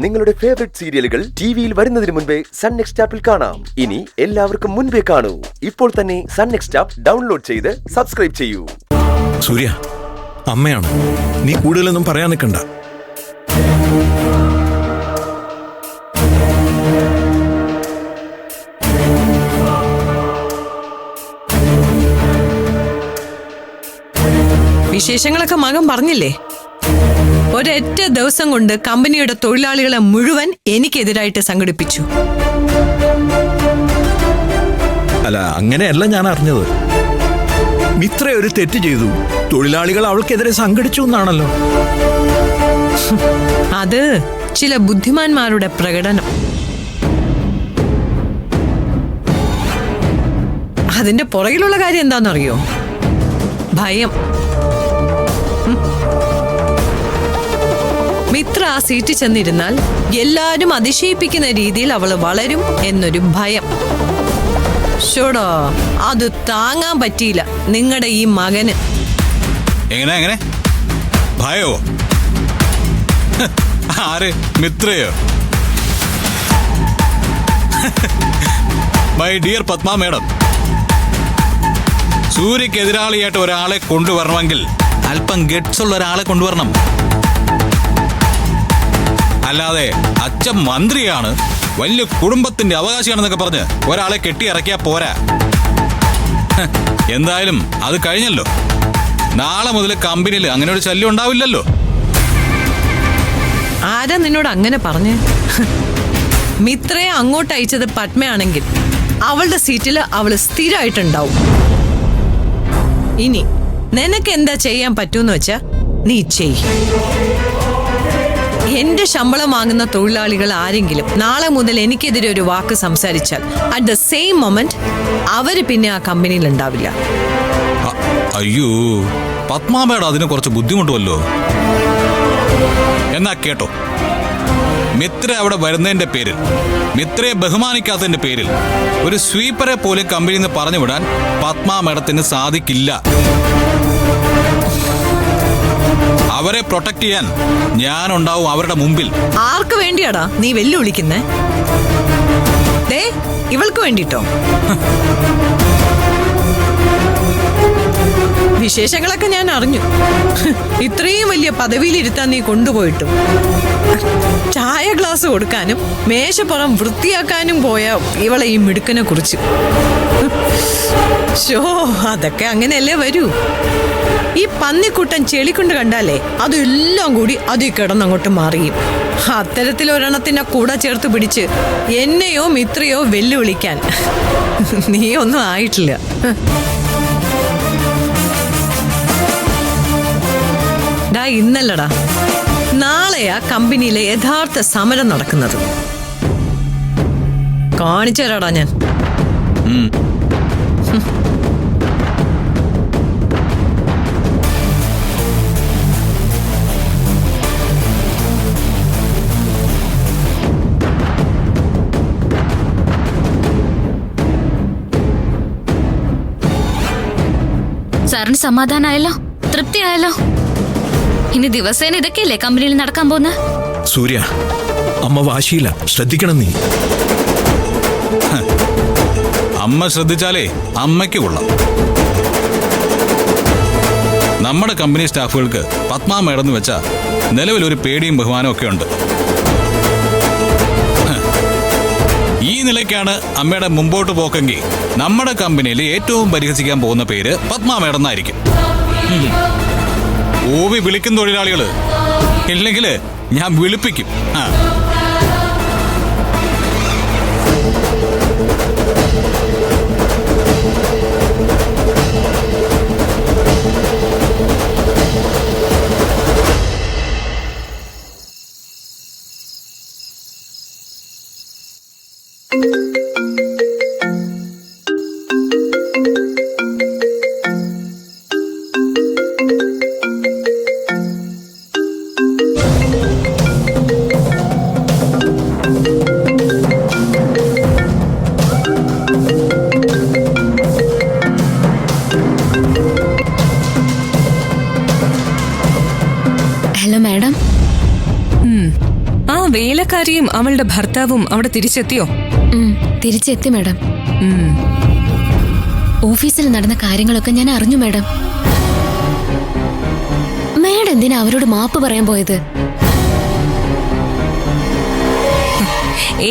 നിങ്ങളുടെ ഫേവറേറ്റ് സീരിയലുകൾ ടിവിയിൽ വരുന്നതിന് മുൻപേ സൺ നെക്സ്റ്റ് ആപ്പിൽ കാണാം. ഇനി എല്ലാവർക്കും മുൻപേ കാണൂ. ഇപ്പോൾ തന്നെ സൺ നെക്സ്റ്റ് ആപ്പ് ഡൗൺലോഡ് ചെയ്ത് സബ്സ്ക്രൈബ് ചെയ്യൂ. സൂര്യ, അമ്മയാണ്. നീ കൂടുതലൊന്നും പറയാൻ നിൽക്കണ്ട. വിശേഷങ്ങളൊക്കെ മകൻ പറഞ്ഞില്ലേ? ഒരൊറ്റ ദിവസം കൊണ്ട് കമ്പനിയുടെ തൊഴിലാളികളെ മുഴുവൻ എനിക്കെതിരായിട്ട് സംഘടിപ്പിച്ചു. അല്ല, അങ്ങനെയല്ല ഞാൻ അറിഞ്ഞത്. മിത്ര ഒരു തെറ്റ് ചെയ്തു, തൊഴിലാളികൾ അവൾക്കെതിരെ സംഘടിച്ചു എന്നാണല്ലോ. അത് ചില ബുദ്ധിമാന്മാരുടെ പ്രകടനം. അതിന്റെ പുറകിലുള്ള കാര്യം എന്താണെന്നറിയോ? ഭയം. മിത്ര ആ സീറ്റിൽ ചെന്നിരുന്നാൽ എല്ലാരും അതിശയിപ്പിക്കുന്ന രീതിയിൽ അവള് വളരും എന്നൊരു ഭയം. ഷോടോ, അത് താങ്ങാൻ പറ്റിയില്ല നിങ്ങളുടെ ഈ മകന്. എങ്ങനെ ഭയോ? ആര്? മിത്രയോ? മൈ ഡിയർ പത്മ മേഡം, സൂര്യക്ക് എതിരാളിയായിട്ട് ഒരാളെ കൊണ്ടുവരണമെങ്കിൽ അല്പം ഗട്സ് ഉള്ള ഒരാളെ കൊണ്ടുവരണം. അല്ലാതെ അച്ഛൻ മന്ത്രിയാണ്, വലിയ കുടുംബത്തിന്റെ അവകാശിയാണെന്നൊക്കെ പറഞ്ഞ് ഒരാളെ കെട്ടിയിറക്കിയാ പോരാ. എന്തായാലും അത് കഴിഞ്ഞല്ലോ. നാളെ മുതൽ കമ്പനിയിൽ അങ്ങനെ ഒരു ശല്യം ഉണ്ടാവില്ലല്ലോ. ആരാ നിന്നോട് അങ്ങനെ പറഞ്ഞ്? മിത്രയെ അങ്ങോട്ട് അയച്ചത് പത്മയാണെങ്കിൽ അവളുടെ സീറ്റിൽ അവള് സ്ഥിരമായിട്ടുണ്ടാവും. ഇനി നിനക്ക് എന്താ ചെയ്യാൻ പറ്റൂന്ന് വെച്ചാ നീ ചെയ്. എന്റെ ശമ്പളം വാങ്ങുന്ന തൊഴിലാളികൾ ആരെങ്കിലും നാളെ മുതൽ എനിക്കെതിരെ ഒരു വാക്ക് സംസാരിച്ചാൽ അറ്റ് ദ സെയിം മൊമെന്റ് അവര് പിന്നെ ആ കമ്പനിയിൽ ഉണ്ടാവില്ല. അയ്യോ, പത്മ മേഡം അതിന് കുറച്ച് ബുദ്ധിമുട്ടുമല്ലോ. എന്നാ കേട്ടോ, മിത്ര അവിടെ വരുന്നതിന്റെ പേരിൽ, മിത്രയെ ബഹുമാനിക്കാത്തതിന്റെ പേരിൽ ഒരു സ്വീപ്പറെ പോലെ കമ്പനിയിൽ നിന്ന് പറഞ്ഞു വിടാൻ പത്മ മേഡത്തിന് സാധിക്കില്ല. അവരെ പ്രൊട്ടക്ട് ചെയ്യാൻ ഞാനുണ്ടാവും അവരുടെ മുമ്പിൽ. ആർക്ക് വേണ്ടിയാടാ നീ വെല്ലുവിളിക്കുന്നേ? ദേ, ഇവൾക്ക് വേണ്ടിട്ടോ? വിശേഷങ്ങളൊക്കെ ഞാൻ അറിഞ്ഞു. ഇത്രയും വലിയ പദവിയിലിരുത്താൻ നീ കൊണ്ടുപോയിട്ടും ചായ ഗ്ലാസ് കൊടുക്കാനും മേശപ്പുറം വൃത്തിയാക്കാനും പോയ ഇവളെ ഈ മിടുക്കനെ കുറിച്ച്. ഷോ, അതൊക്കെ അങ്ങനെയല്ലേ വരൂ. ഈ പന്നിക്കുട്ടൻ ചെളിക്കൊണ്ട് കണ്ടാലേ അതെല്ലാം കൂടി അതിൽ കിടന്നങ്ങോട്ട് മാറിയും. അത്തരത്തിലൊരെണ്ണത്തിനെ കൂടെ ചേർത്ത് പിടിച്ച് എന്നെയോ മിത്രയോ വെല്ലുവിളിക്കാൻ നീ ഒന്നും ആയിട്ടില്ല. ഡാ, ഇന്നല്ലടാ, നാളെയാ കമ്പനിയിലെ യഥാർത്ഥ സമരം നടക്കുന്നത്. കാണിച്ചു തരാടാ ഞാൻ. സാറിന് സമാധാനായല്ലോ? തൃപ്തിയായല്ലോ? ഇനി ദിവസേന ഇതൊക്കെയല്ലേ കമ്പനിയിൽ നടക്കാൻ പോകുന്ന? സൂര്യ, അമ്മ വാശിയില്ല, ശ്രദ്ധിക്കണം നീ. അമ്മ ശ്രദ്ധിച്ചാലേ അമ്മയ്ക്ക് കൊള്ളാം. നമ്മുടെ കമ്പനി സ്റ്റാഫുകൾക്ക് പത്മ മേഡം എന്ന് വെച്ചാ നിലവിൽ ഒരു പേടിയും ബഹുമാനവും ഒക്കെ ഉണ്ട്. ഈ നിലയ്ക്കാണ് അമ്മയുടെ മുമ്പോട്ട് പോക്കെങ്കിൽ നമ്മുടെ കമ്പനിയിൽ ഏറ്റവും പരിഹസിക്കാൻ പോകുന്ന പേര് പത്മ മേഡം എന്നായിരിക്കും. ഓവി വിളിക്കും തൊഴിലാളികള്, ഇല്ലെങ്കിൽ ഞാൻ വിളിപ്പിക്കും. വേലക്കാരിയും അവളുടെ ഭർത്താവും അവിടെ തിരിച്ചെത്തിയോ? തിരിച്ചെത്തി മാഡം. ഓഫീസിൽ നടന്ന കാര്യങ്ങളൊക്കെ ഞാൻ അറിഞ്ഞു മാഡം. മാഡം എന്തിനാ അവരോട് മാപ്പ് പറയാൻ പോയത്?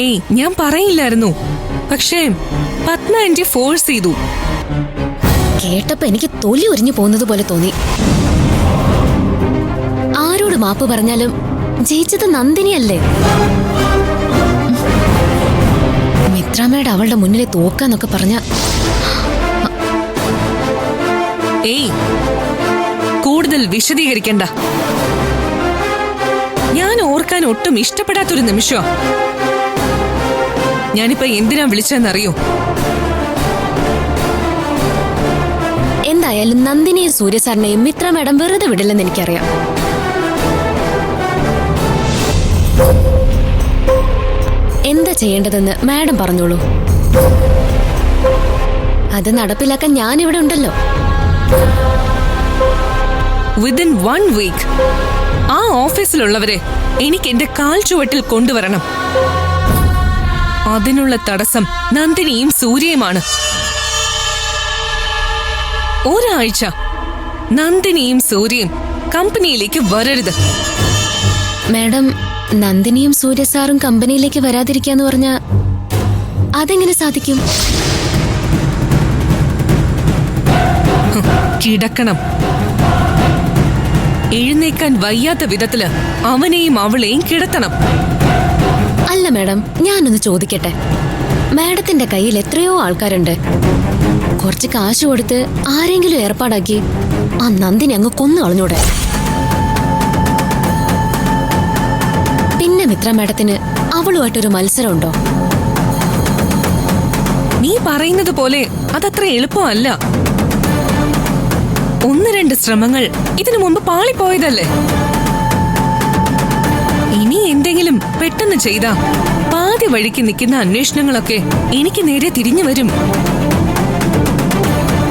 ഏയ്, ഞാൻ പറയില്ലായിരുന്നു. പക്ഷേ പത്മ ആന്റി ഫോഴ്സ് ചെയ്തു. കേട്ടപ്പോ എനിക്ക് തൊലി ഉരിഞ്ഞു പോകുന്നത് പോലെ തോന്നി. ആരോട് മാപ്പ് പറഞ്ഞാലും ജയിച്ചത് നന്ദിനിയല്ലേ? മിത്രാമ്മയുടെ അവളുടെ മുന്നിലെ തോക്കാന്നൊക്കെ പറഞ്ഞ ഏയ്, കൂടുതൽ വിശദീകരിക്കണ്ട. ഞാൻ ഓർക്കാൻ ഒട്ടും ഇഷ്ടപ്പെടാത്തൊരു നിമിഷോ. ഞാനിപ്പോ എന്തിനാ വിളിച്ചെന്നറിയോ? എന്തായാലും നന്ദിനിയും സൂര്യസാറിനെയും മിത്ര മാഡം വെറുതെ വിടില്ലെന്ന് എനിക്കറിയാം. എന്താ ചെയ്യേണ്ടതെന്ന് മാഡം പറഞ്ഞോളൂ. അത് നടപ്പിലാക്കാൻ ഞാനിവിടെ ഉണ്ടല്ലോ. വിതിൻ 1 വീക്ക് ആ ഓഫീസിലുള്ളവരെ എനിക്ക് എന്റെ കാൽ ചുവട്ടിൽ കൊണ്ടുവരണം. അതിനുള്ള തടസ്സം നന്ദിനിയും സൂര്യയുമാണ്. ഒരാഴ്ച നന്ദിനിയും സൂര്യയും കമ്പനിയിലേക്ക് വരരുത്. മാഡം, നന്ദിനിയും സൂര്യസാറും കമ്പനിയിലേക്ക് വരാതിരിക്കാന്ന് പറഞ്ഞാ അതെങ്ങനെ സാധിക്കും? കിടക്കണം. എഴുന്നേക്കാൻ വയ്യാത്ത വിധത്തില് അവനെയും അവളെയും കിടത്തണം. അല്ല മാഡം, ഞാനൊന്ന് ചോദിക്കട്ടെ. മാഡത്തിന്റെ കയ്യിൽ എത്രയോ ആൾക്കാരുണ്ട്. കുറച്ച് കാശ് കൊടുത്ത് ആരെങ്കിലും ഏർപ്പാടാക്കി ആ നന്ദിനി അങ്ങ് കൊന്നു കളഞ്ഞൂടെ? പിന്നെ മിത്ര മാഡത്തിന് അവളുമായിട്ടൊരു മത്സരമുണ്ടോ? നീ പറയുന്നത് പോലെ അതത്ര എളുപ്പമല്ല. 1-2 ശ്രമങ്ങൾ ഇതിനു മുമ്പ് പാളിപ്പോയതല്ലേ. ഇനി എന്തെങ്കിലും പെട്ടെന്ന് ചെയ്താ പാതി വഴിക്ക് നിൽക്കുന്ന അന്വേഷണങ്ങളൊക്കെ എനിക്ക് നേരെ തിരിഞ്ഞു വരും.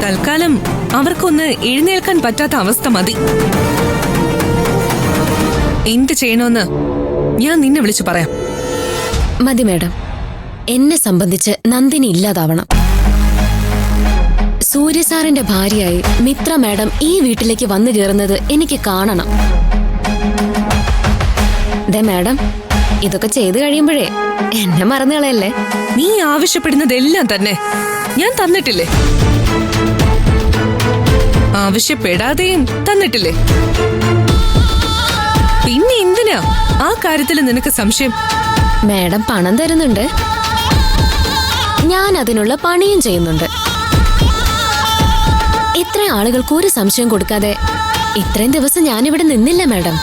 തൽക്കാലം അവർക്കൊന്ന് എഴുന്നേൽക്കാൻ പറ്റാത്ത അവസ്ഥ മതി. എന്ത് ചെയ്യണമെന്ന് ഞാൻ നിന്നെ വിളിച്ചു പറയാം. മതി മാഡം. എന്നെ സംബന്ധിച്ച് നന്ദിനി ഇല്ലാതാവണം. സൂര്യസാറിന്റെ ഭാര്യയായി മിത്ര മാഡം ഈ വീട്ടിലേക്ക് വന്നു കയറുന്നത് എനിക്ക് കാണണം. ദേ മാഡം, ഇതൊക്കെ ചെയ്തു കഴിയുമ്പോഴേ എന്നെ മറന്നു കളയല്ലേ. നീ ആവശ്യപ്പെടുന്നതെല്ലാം തന്നെ ഞാൻ തന്നിട്ടില്ലേ? ആവശ്യപ്പെടാതെയും തന്നിട്ടില്ലേ? പിന്നെ എന്തിനാ ആ കാര്യത്തിൽ നിനക്ക് സംശയം? മാഡം പണം തരുന്നുണ്ട്, ഞാൻ അതിനുള്ള പണിയും ചെയ്യുന്നുണ്ട്. ഇത്ര ആളുകൾക്ക് ഒരു സംശയം കൊടുക്കാതെ ഇത്രയും ദിവസം ഞാനിവിടെ നിന്നില്ല മാഡം.